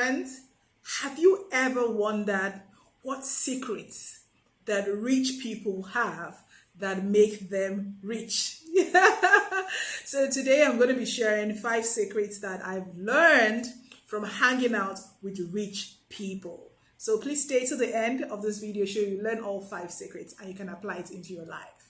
friends, have you ever wondered what secrets that rich people have that make them rich? So today I'm going to be sharing 5 secrets that I've learned from hanging out with rich people. So please stay to the end of this video so you learn all 5 secrets and you can apply it into your life.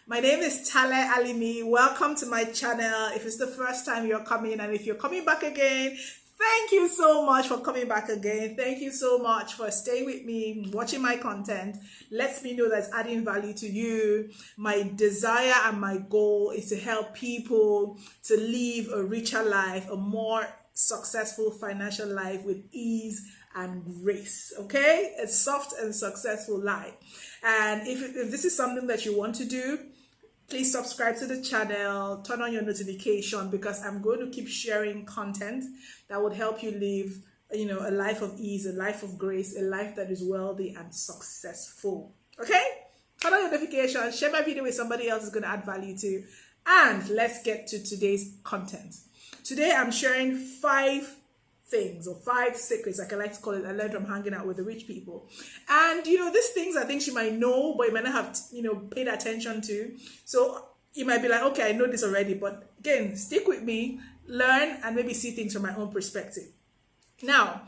My name is Tale Alimi. Welcome to my channel. If it's the first time you're coming, and if you're coming back again, thank you so much for coming back again. Thank you so much for staying with me, watching my content. Lets me know that's adding value to you. My desire and my goal is to help people to live a richer life, a more successful financial life with ease and grace. Okay, a soft and successful life. And if this is something that you want to do, please subscribe to the channel, turn on your notification, because I'm going to keep sharing content that would help you live, a life of ease, a life of grace, a life that is wealthy and successful. Okay? Turn on your notification, share my video with somebody else who's going to add value to, and let's get to today's content. Today I'm sharing 5 things, or 5 secrets, like I like to call it, I learned from hanging out with the rich people. And these things I think you might know, but you might not have paid attention to. So you might be like, okay, I know this already, but again, stick with me, learn, and maybe see things from my own perspective. Now,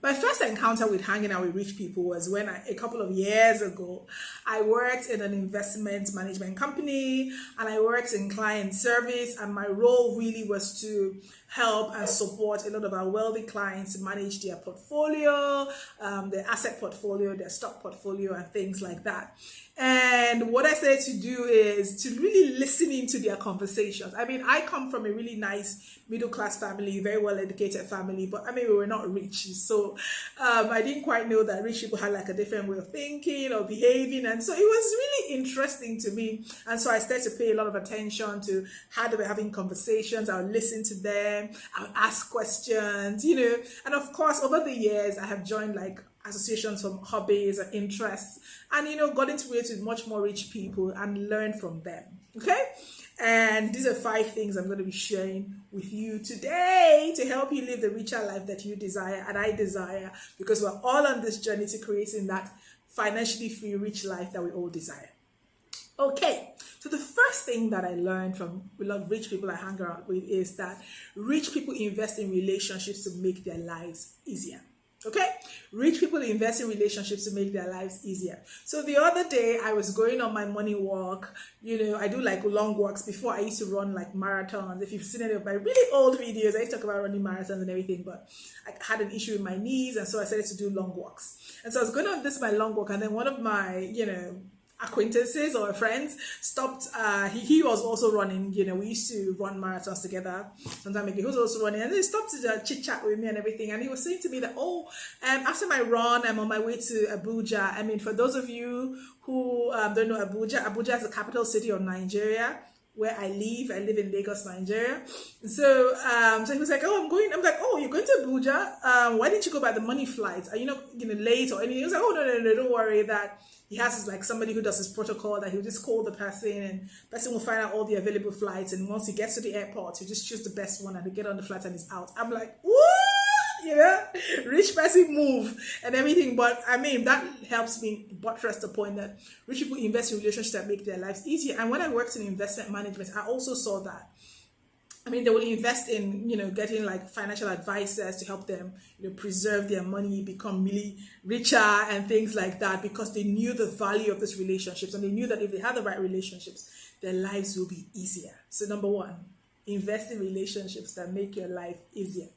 my first encounter with hanging out with rich people was when a couple of years ago, I worked in an investment management company, and I worked in client service, and my role really was to help and support a lot of our wealthy clients to manage their portfolio, their asset portfolio, their stock portfolio, and things like that. And what I said to do is to really listen into their conversations. I mean, I come from a really nice middle-class family, very well-educated family, but we were not rich. So I didn't quite know that rich people had like a different way of thinking or behaving. And so it was really interesting to me. And so I started to pay a lot of attention to how they were having conversations. I would listen to them. I would ask questions, And of course, over the years, I have joined like associations from hobbies and interests, and got into relate with much more rich people and learn from them. Okay, and these are 5 things I'm going to be sharing with you today to help you live the richer life that you desire and I desire, because we're all on this journey to creating that financially free, rich life that we all desire. Okay, so the first thing that I learned from a lot of rich people I hang around with is that rich people invest in relationships to make their lives easier. Okay, rich people invest in relationships to make their lives easier. So the other day I was going on my morning walk. I do like long walks. Before I used to run like marathons. If you've seen any of my really old videos, I used to talk about running marathons and everything, but I had an issue with my knees, and so I started to do long walks. And so I was going on my long walk, and then one of my acquaintances or friends stopped. He was also running. We used to run marathons together sometime ago. He was also running, and he stopped to chit chat with me and everything. And he was saying to me that, after my run, I'm on my way to Abuja. For those of you who don't know Abuja is the capital city of Nigeria, where I live in Lagos, Nigeria. So he was like, I'm going. I'm like, you're going to Abuja? Why didn't you go by the money flights? Are you not late or anything? He was like, no, don't worry. That he has like somebody who does his protocol, that he'll just call the person, and the person will find out all the available flights. And once he gets to the airport, he'll just choose the best one and he'll get on the flight and he's out. I'm like, what? Rich person move and everything. But that helps me buttress the point that rich people invest in relationships that make their lives easier. And when I worked in investment management, I also saw that. They will invest in, getting like financial advisors to help them, preserve their money, become really richer and things like that, because they knew the value of these relationships, and they knew that if they had the right relationships, their lives will be easier. So number 1, invest in relationships that make your life easier.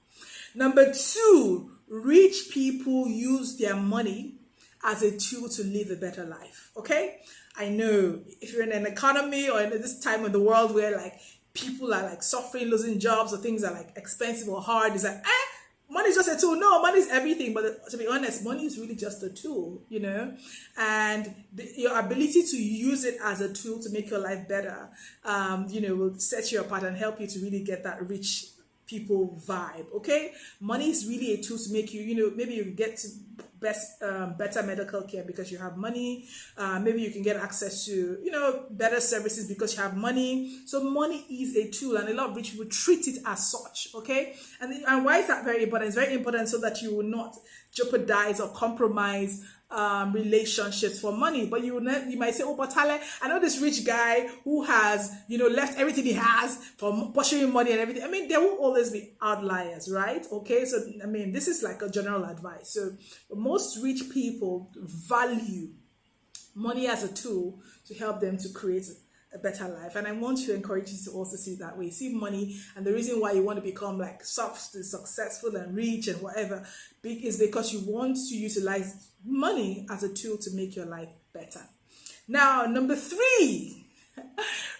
Number 2, rich people use their money as a tool to live a better life. Okay? I know if you're in an economy or in this time in the world where like people are like suffering, losing jobs, or things are like expensive or hard, it's like, money is just a tool. No, money is everything. But to be honest, money is really just a tool, and your ability to use it as a tool to make your life better, will set you apart and help you to really get that rich people vibe. Okay, money is really a tool to make you, maybe you get to better medical care because you have money. Maybe you can get access to, better services because you have money. So money is a tool, and a lot of rich people treat it as such. Okay, and why is that very important? It's very important so that you will not jeopardize or compromise relationships for money. But you might say, oh, but Tale, I know this rich guy who has, left everything he has for pursuing money and everything. I mean, there will always be outliers, right? Okay, so I mean, this is like a general advice. So most rich people value money as a tool to help them to create a better life. And I want to encourage you to also see it that way. See money, and the reason why you want to become like successful and rich and whatever is because you want to utilize money as a tool to make your life better. Now, number 3,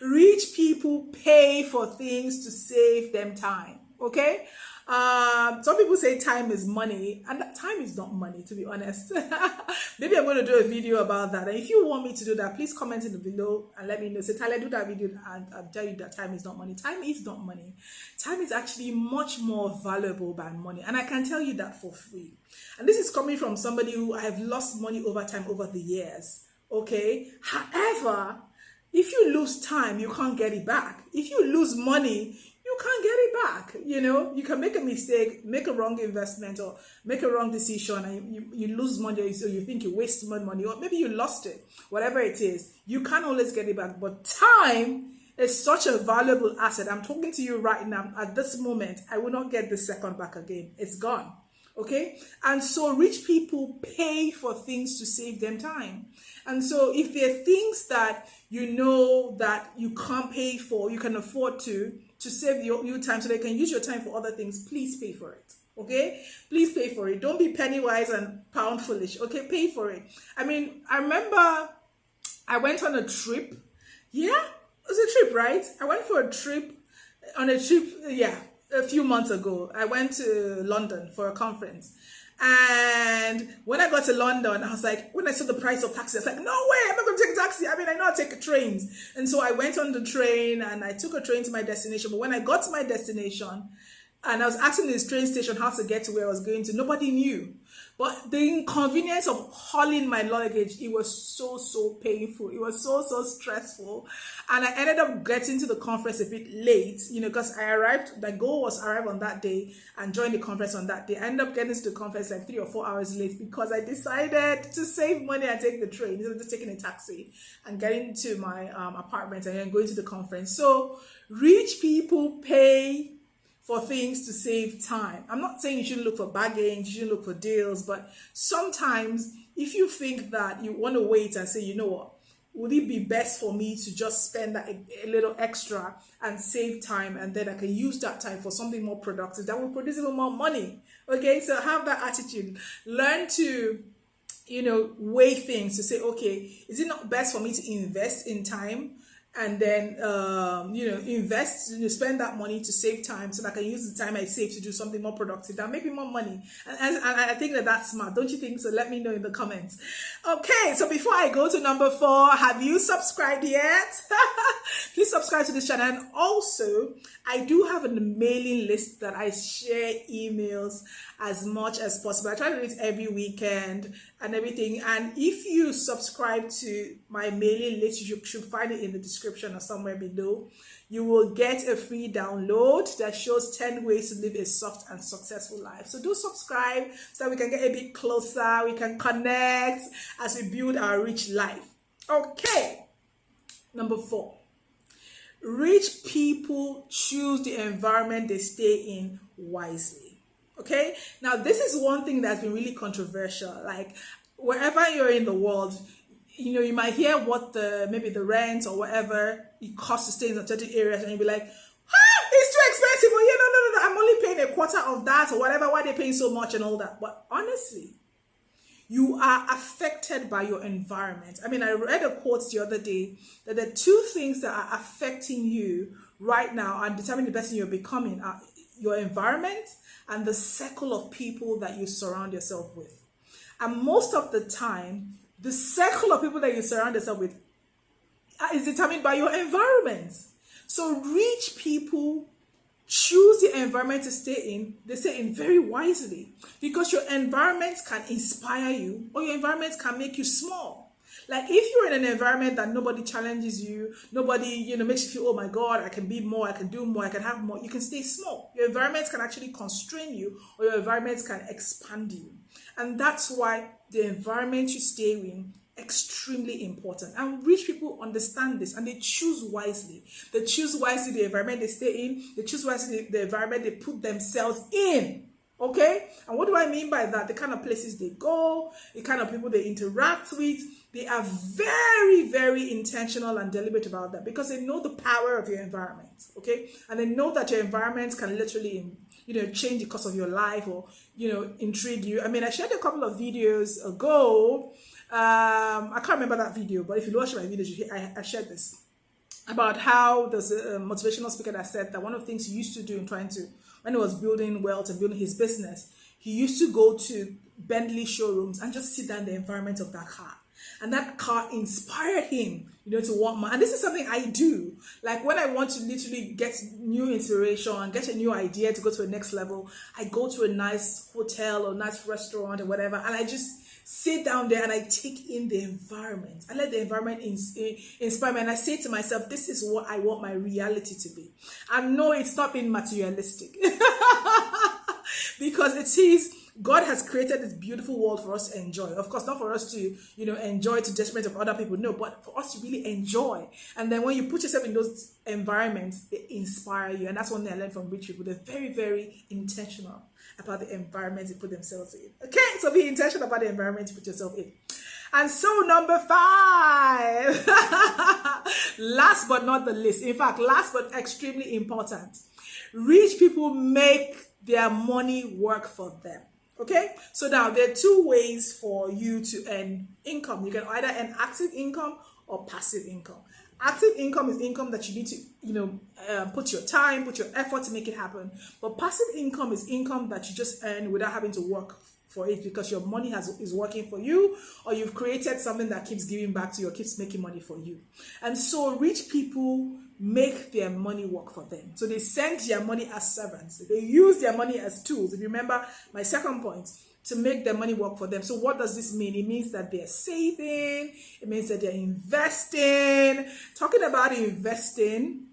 rich people pay for things to save them time. Okay, some people say time is money, and time is not money, to be honest. Maybe I'm going to do a video about that, and if you want me to do that, please comment in the below and let me know. Say, Tyler, do that video, and I'll tell you that time is not money. Time is not money. Time is actually much more valuable than money, and I can tell you that for free. And this is coming from somebody who I have lost money over time, over the years. Okay, however, if you lose time, you can't get it back. If you lose money, you can't get it back. You can make a mistake, make a wrong investment, or make a wrong decision, and you lose money, so you think you wasted money, or maybe you lost it. Whatever it is, you can't always get it back. But time is such a valuable asset. I'm talking to you right now. At this moment, I will not get the second back again. It's gone. Okay, and so rich people pay for things to save them time. And so if there are things that that you can't pay for, you can afford to save your time so they can use your time for other things, please pay for it. Okay, please pay for it. Don't be penny wise and pound foolish. Okay, pay for it. I mean, I remember I went on a trip. Yeah, it was a trip, right? I went for a trip, a few months ago. I went to London for a conference. And when I got to London, I was like, when I saw the price of taxi, I was like, no way, I'm not going to take a taxi. I mean, I know how to take trains. And so I went on the train and I took a train to my destination. But when I got to my destination and I was asking this train station how to get to where I was going to, nobody knew. But the inconvenience of hauling my luggage, it was so painful. It was so stressful. And I ended up getting to the conference a bit late, because my goal was arrive on that day and join the conference on that day. I ended up getting to the conference like 3 or 4 hours late because I decided to save money and take the train instead of just taking a taxi and getting to my apartment and then going to the conference. So rich people pay for things to save time. I'm not saying you shouldn't look for bargains, you shouldn't look for deals, but sometimes if you think that you want to wait and say, you know what, would it be best for me to just spend that a little extra and save time, and then I can use that time for something more productive that will produce even more money? Okay, so have that attitude. Learn to, weigh things to say, okay, is it not best for me to invest in time? And then, invest, spend that money to save time so that I can use the time I save to do something more productive that maybe more money. And I think that's smart. Don't you think so? Let me know in the comments. Okay, so before I go to number 4, have you subscribed yet? Please subscribe to this channel. And also, I do have a mailing list that I share emails as much as possible. I try to do it every weekend and everything. And if you subscribe to my mailing list, you should find it in the description or somewhere below. You will get a free download that shows 10 ways to live a soft and successful life. So do subscribe so that we can get a bit closer, we can connect as we build our rich life. Okay, number 4. Rich people choose the environment they stay in wisely. Okay, now this is one thing that's been really controversial. Like, wherever you're in the world, you might hear what maybe the rent or whatever it costs to stay in certain areas, and you'll be like, it's too expensive. Well, no, I'm only paying a quarter of that or whatever. Why are they paying so much and all that? But honestly, you are affected by your environment. I mean, I read a quote the other day that the 2 things that are affecting you right now and determining the person you're becoming are your environment and the circle of people that you surround yourself with. And most of the time, the circle of people that you surround yourself with is determined by your environment. So rich people choose the environment to stay in, they stay in very wisely, because your environment can inspire you or your environment can make you small. Like if you're in an environment that nobody challenges you, nobody, makes you feel, oh my God, I can be more, I can do more, I can have more, you can stay small. Your environment can actually constrain you, or your environment can expand you. And that's why the environment you stay in extremely important. And rich people understand this and they choose wisely. They choose wisely the environment they stay in. They choose wisely the environment they put themselves in. Okay? And what do I mean by that? The kind of places they go, the kind of people they interact with. They are very, very intentional and deliberate about that, because they know the power of your environment. Okay? And they know that your environment can literally, change the course of your life, or, intrigue you. I mean, I shared a couple of videos ago. I can't remember that video, but if you watch my videos, I shared this about how there's a motivational speaker that said that one of the things he used to do when he was building wealth and building his business, he used to go to Bentley showrooms and just sit down in the environment of that car. And that car inspired him, to want more. And this is something I do. Like when I want to literally get new inspiration and get a new idea to go to the next level, I go to a nice hotel or nice restaurant or whatever, and I just sit down there and I take in the environment. I let the environment inspire me, and I say to myself, this is what I want my reality to be. And no, it's not being materialistic. Because it is, God has created this beautiful world for us to enjoy. Of course, not for us to, enjoy to the detriment of other people. No, but for us to really enjoy. And then when you put yourself in those environments, they inspire you. And that's one thing I learned from rich people. They're very, very intentional about the environment they put themselves in. Okay, so be intentional about the environment you put yourself in. And so number 5, last but not the least, in fact, last but extremely important, rich people make their money work for them. Okay, so now there are 2 ways for you to earn income. You can either earn active income or passive income. Active income is income that you need to, put your time, put your effort to make it happen. But passive income is income that you just earn without having to work for it, because your money is working for you, or you've created something that keeps giving back to you or keeps making money for you. And so rich people make their money work for them. So they send their money as servants. They use their money as tools. If you remember my second point, to make their money work for them. So what does this mean? It means that they're saving. It means that they're investing. Talking about investing,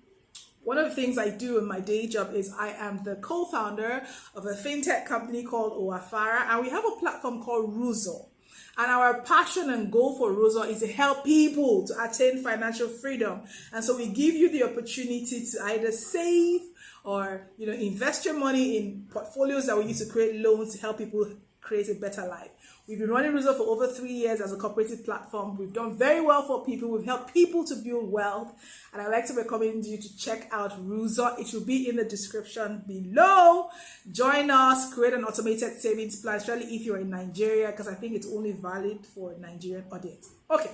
one of the things I do in my day job is I am the co-founder of a fintech company called Oafara, and we have a platform called Ruzo. And our passion and goal for Ruzo is to help people to attain financial freedom. And so we give you the opportunity to either save or invest your money in portfolios that we use to create loans to help people create a better life. We've been running Ruzo for over 3 years as a cooperative platform. We've done very well for people. We've helped people to build wealth. And I'd like to recommend you to check out Ruzo. It will be in the description below. Join us, create an automated savings plan, especially if you're in Nigeria, because I think it's only valid for Nigerian audience. Okay,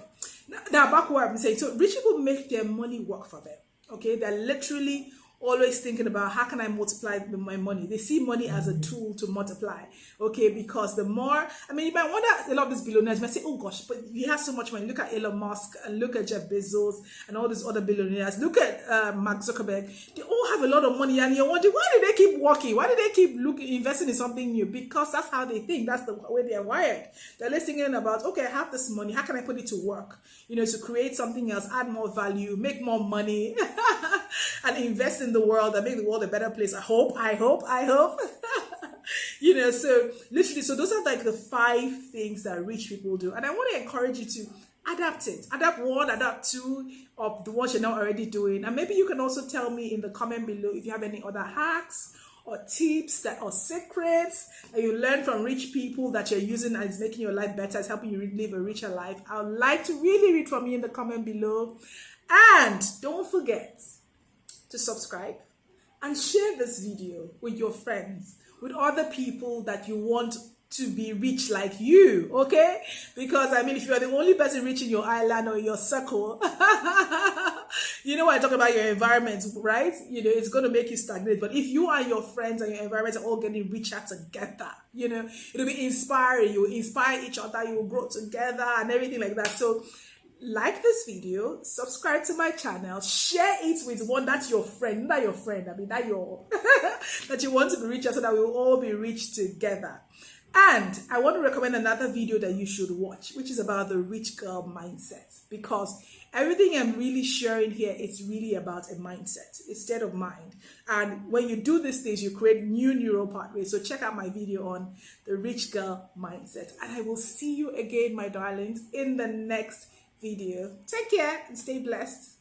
now back where I'm saying. So rich people make their money work for them. Okay, they're literally always thinking about how can I multiply my money. They see money as a tool to multiply. Okay, because the more, you might wonder, a lot of these billionaires might say, oh gosh, but you have so much money. Look at Elon Musk and look at Jeff Bezos and all these other billionaires. Look at Mark Zuckerberg. They all have a lot of money, and you're wondering, why do they keep working? Why do they keep investing in something new? Because that's how they think. That's the way they are wired. They're always thinking about, okay, I have this money. How can I put it to work? To create something else, add more value, make more money, and invest in the world and make the world a better place. I hope. So literally, so those are like the 5 things that rich people do. And I want to encourage you to adapt it. Adapt 1, adapt 2 of the ones you're not already doing. And maybe you can also tell me in the comment below if you have any other hacks or tips or secrets that you learn from rich people that you're using and is making your life better, is helping you live a richer life. I would like to really read from you in the comment below. And don't forget to subscribe and share this video with your friends, with other people that you want to be rich like you, okay? Because if you're the only person rich in your island or your circle, when I talk about your environment, right? It's going to make you stagnate. But if you and your friends and your environment are all getting richer together, it'll be inspiring. You will inspire each other. You will grow together and everything like that. So like this video, subscribe to my channel, share it with one that's your friend, not your friend, I mean that your that you want to be richer, so that we will all be rich together. And I want to recommend another video that you should watch, which is about the rich girl mindset, because everything I'm really sharing here is really about a mindset, a state of mind. And when you do these things, you create new neural pathways. So check out my video on the rich girl mindset. And I will see you again, my darlings, in the next video. Take care and stay blessed.